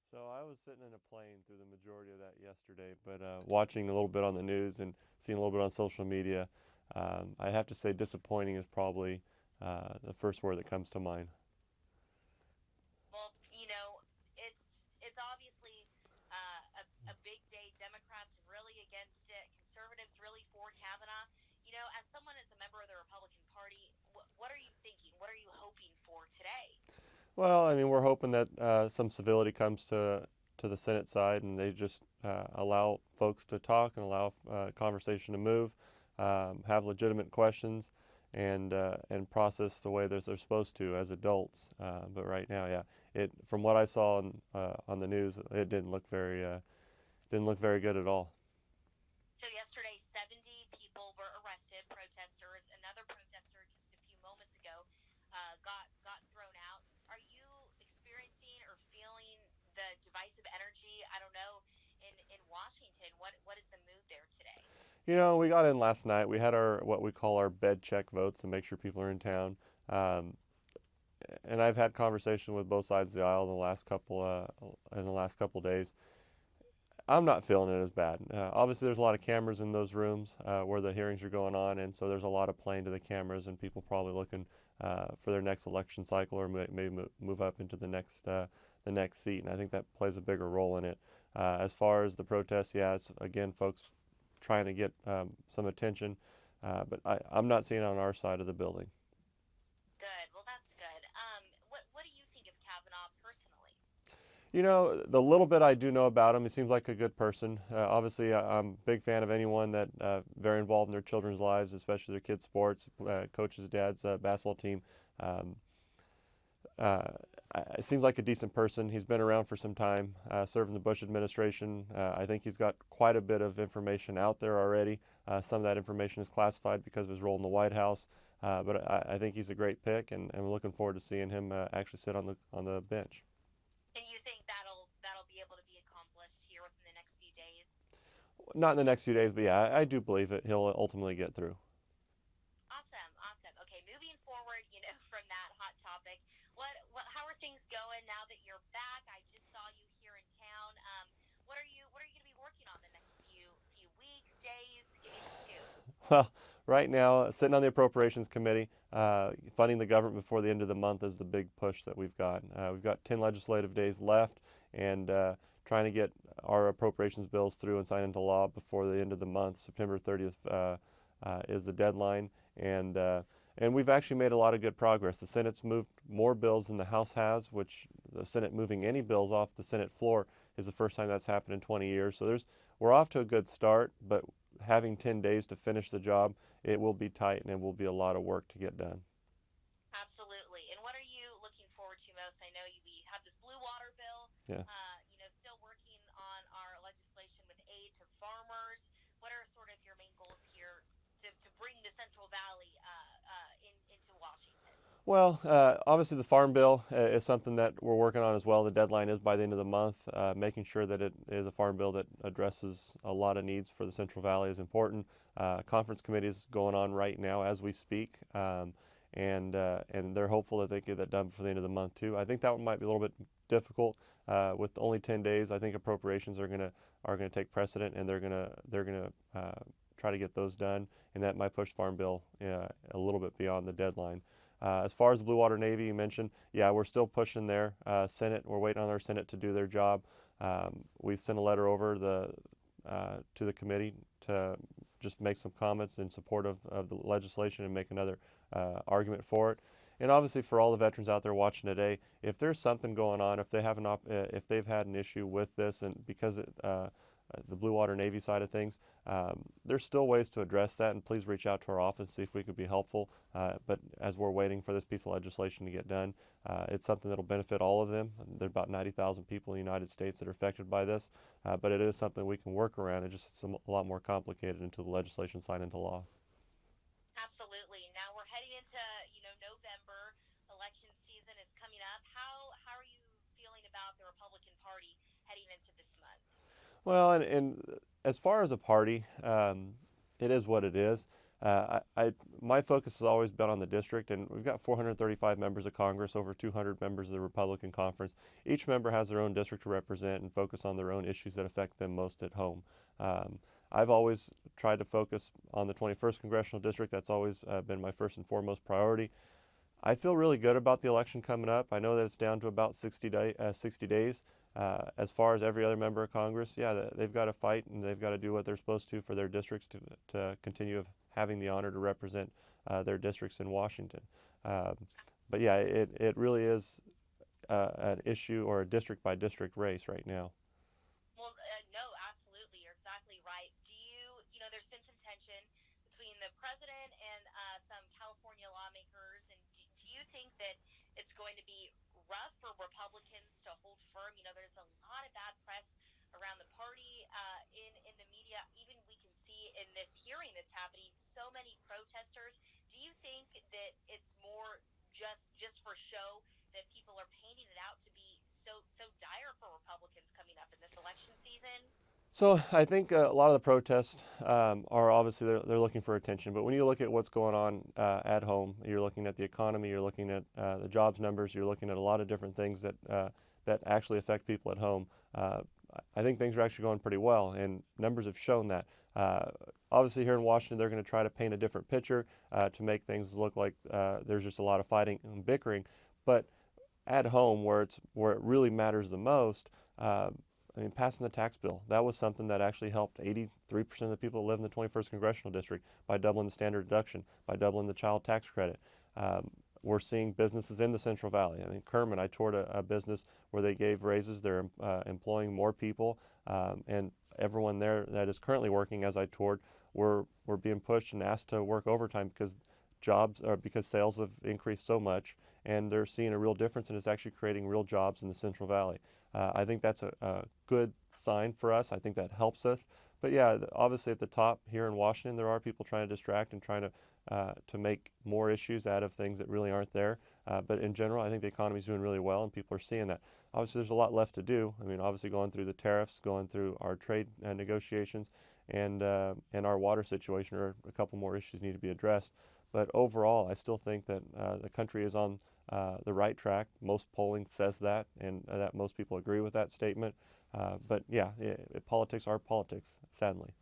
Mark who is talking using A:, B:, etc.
A: So I was sitting in a plane through the majority of that yesterday, but watching a little bit on the news and seeing a little bit on social media, I have to say disappointing is probably the first word that comes to mind.
B: Well, it's obviously a big day. Democrats really against it. Conservatives really for Kavanaugh. As someone as a member of the Republican Party, what are you thinking? What are you hoping for today?
A: Well, I mean, we're hoping that some civility comes to the Senate side, and they just allow folks to talk and allow conversation to move, have legitimate questions, and process the way that they're supposed to as adults. But right now, yeah, it from what I saw on the news, it didn't look very good at all.
B: So yesterday, 70 people were arrested, protesters. Another protester just a few moments ago got thrown out. Are you experiencing or feeling the divisive energy? I don't know in Washington. What is the mood there today?
A: You know, we got in last night. We had our what we call our bed check votes to make sure people are in town. Um, and I've had conversation with both sides of the aisle in the last couple days. I'm not feeling it as bad. Obviously, there's a lot of cameras in those rooms where the hearings are going on, and so there's a lot of playing to the cameras and people probably looking for their next election cycle or maybe move up into the next seat. And I think that plays a bigger role in it. As far as the protests, yeah, it's again folks trying to get some attention, but I'm not seeing it on our side of the building.
B: Good. Well, that's good. What do you think of Kavanaugh personally?
A: You know, the little bit I do know about him, he seems like a good person. Obviously, I'm a big fan of anyone that very involved in their children's lives, especially their kids' sports, coaches, dads, basketball team. Um, uh, it seems like a decent person. He's been around for some time, serving the Bush administration. I think he's got quite a bit of information out there already. Some of that information is classified because of his role in the White House. But I think he's a great pick, and we're looking forward to seeing him actually sit on the bench.
B: And you think that'll be able to be accomplished here within the next few days?
A: Not in the next few days, but yeah, I do believe it. He'll ultimately get through.
B: Awesome, awesome. Okay, moving forward, from that hot topic, how are things going now that you're back? I just saw you here in town. What are you going to be working on the next few weeks, days? Give me the scoop.
A: Well, right now, sitting on the appropriations committee, funding the government before the end of the month is the big push that we've got. We've got 10 legislative days left, and trying to get our appropriations bills through and signed into law before the end of the month. September 30th is the deadline, and we've actually made a lot of good progress. The Senate's moved more bills than the House has, which the Senate moving any bills off the Senate floor is the first time that's happened in 20 years. So we're off to a good start, but having 10 days to finish the job, it will be tight and it will be a lot of work to get done.
B: Absolutely. And what are you looking forward to most? I know we have this blue water bill.
A: Yeah.
B: Still working on our legislation with aid to farmers. What are sort of your main goals here to bring the Central Valley into Washington?
A: Well, obviously the farm bill is something that we're working on as well. The deadline is by the end of the month. Making sure that it is a farm bill that addresses a lot of needs for the Central Valley is important. Conference committee is going on right now as we speak, and they're hopeful that they get that done before the end of the month too. I think that one might be a little bit difficult with only 10 days. I think appropriations are gonna take precedent, and they're gonna try to get those done, and that might push farm bill a little bit beyond the deadline. As far as the Blue Water Navy, you mentioned, yeah, we're still pushing there. Senate, we're waiting on our Senate to do their job. We sent a letter over to the committee to just make some comments in support of the legislation and make another argument for it. And obviously, for all the veterans out there watching today, if there's something going on, if they've had an issue with this, and because the Blue Water Navy side of things, there's still ways to address that, and please reach out to our office, see if we could be helpful. But as we're waiting for this piece of legislation to get done, it's something that'll benefit all of them. There are about 90,000 people in the United States that are affected by this, but it is something we can work around. It's a lot more complicated until the legislation signed into law.
B: Absolutely. Now we're heading into November. Election season is coming up. How are you feeling about the Republican Party heading into this month?
A: Well, and as far as a party, it is what it is. My focus has always been on the district, and we've got 435 members of Congress, over 200 members of the Republican Conference. Each member has their own district to represent and focus on their own issues that affect them most at home. I've always tried to focus on the 21st Congressional District. That's always been my first and foremost priority. I feel really good about the election coming up. I know that it's down to about 60 days. As far as every other member of Congress, yeah, they've got to fight and they've got to do what they're supposed to for their districts to continue having the honor to represent their districts in Washington. But yeah, it really is an issue or a district by district race right now.
B: Well, no, absolutely. You're exactly right. There's been some tension between the president and some California lawmakers. And do you think that it's going to be rough for Republicans to hold firm? There's a lot of bad press around the party in the media. Even we can see in this hearing that's happening, so many protesters. Do you think that it's more just for show, that people are painting it out to be so dire for Republicans coming up in this election season?
A: So I think a lot of the protests are obviously they're looking for attention. But when you look at what's going on at home, you're looking at the economy, you're looking at the jobs numbers, you're looking at a lot of different things that actually affect people at home. I think things are actually going pretty well, and numbers have shown that. Obviously, here in Washington, they're going to try to paint a different picture to make things look like there's just a lot of fighting and bickering. But at home, where it really matters the most. I mean, passing the tax bill, that was something that actually helped 83% of the people that live in the 21st Congressional District by doubling the standard deduction, by doubling the child tax credit. We're seeing businesses in the Central Valley. I mean, Kerman, I toured a business where they gave raises. They're employing more people, and everyone there that is currently working, as I toured, were being pushed and asked to work overtime because sales have increased so much, and they're seeing a real difference, and it's actually creating real jobs in the Central Valley. I think that's a good sign for us. I think that helps us. But yeah, obviously at the top here in Washington, there are people trying to distract and trying to make more issues out of things that really aren't there. But in general, I think the economy is doing really well, and people are seeing that. Obviously, there's a lot left to do. I mean, obviously going through the tariffs, going through our trade negotiations, and our water situation, are a couple more issues need to be addressed. But overall, I still think that the country is on the right track. Most polling says that, and that most people agree with that statement. But yeah, politics are politics, sadly.